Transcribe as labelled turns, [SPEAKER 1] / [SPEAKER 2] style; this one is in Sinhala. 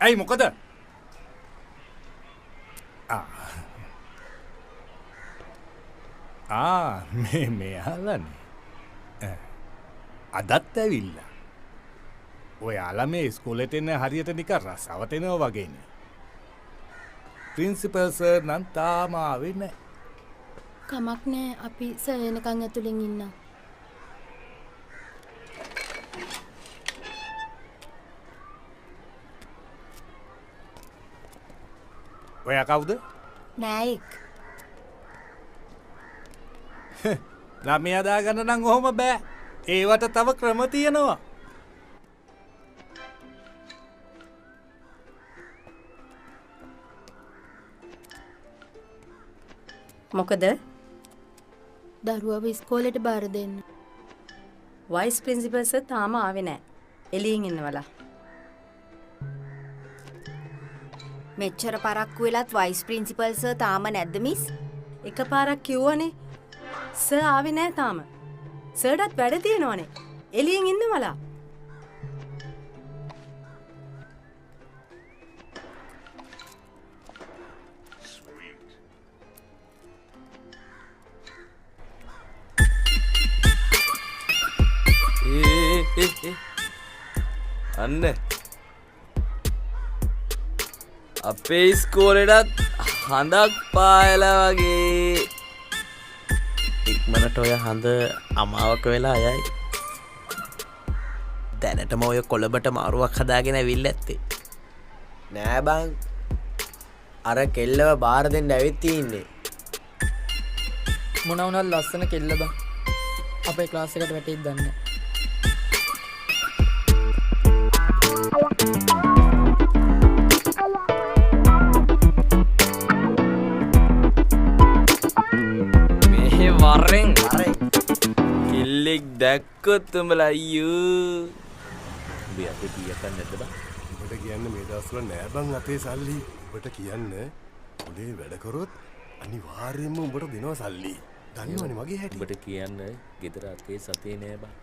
[SPEAKER 1] ඇයි මොකද? මෙයාලනේ. අදත් ඇවිල්ලා. ඔයාලා මේ ඉස්කෝලේට එන්න හරියට නිකන් රසවත් එනවා වගේනේ. ප්‍රින්සිපල් සර් නම් තාම ආවේ නැහැ.
[SPEAKER 2] කමක් නෑ අපි සර් එනකන් ඇතුලෙන් ඉන්නම්.
[SPEAKER 1] ඔයා කවුද?
[SPEAKER 2] නෑයෙක්.
[SPEAKER 1] ළමයා දාගන්න නම් ඔහොම බෑ. ඒවට තව ක්‍රම තියෙනවා.
[SPEAKER 3] මොකද?
[SPEAKER 2] දරුවව ඉස්කෝලේට බාර දෙන්න.
[SPEAKER 3] වයිස් ප්‍රින්සිපල් සර් තාම ආවේ නැහැ. එළියෙන් ඉන්නවලා.
[SPEAKER 4] මෙච්චර පරක්කු වෙලත් වයිස් ප්‍රින්සිපල් සර් තාම නැද්ද මිස්?
[SPEAKER 3] එකපාරක් කිව්වනේ. සර් ආවේ නැහැ තාම. සර්ටත් වැඩ තියෙනවනේ. එළියෙන් ඉන්නවලා.
[SPEAKER 5] අන්න අපේ ඉස්කෝලේටත් හඳක් පායලා වගේ. ඉක්මනට ඔය හඳ අමාවක වෙලා යයි. දැනටම ඔය කොළඹට මාරුවක් හදාගෙන ඇවිල්ලා ඇත්තේ.
[SPEAKER 6] නෑ බං. අර කෙල්ලව බාර දෙන්න ඇවිත් ඉන්නේ.
[SPEAKER 7] මොන වුණත් ලස්සන කෙල්ල බං. අපේ ක්ලාස් එකට වැටෙයිද දන්නේ නැහැ.
[SPEAKER 5] වරෙන් කෙල්ලෙක් දැක්කොත් උඹලා අයියෝ. උඹ අපේ කීයක් නැද්ද බං?
[SPEAKER 8] උඹට කියන්න මේ දවස්වල නෑ බං අපේ සල්ලි. උඹට කියන්න උඹේ වැඩ කරොත් අනිවාර්යයෙන්ම උඹට දෙනවා සල්ලි. දන්නවනේ මගේ හැටි.
[SPEAKER 5] උඹට කියන්න ගෙදර අතේ සතේ නෑ බං.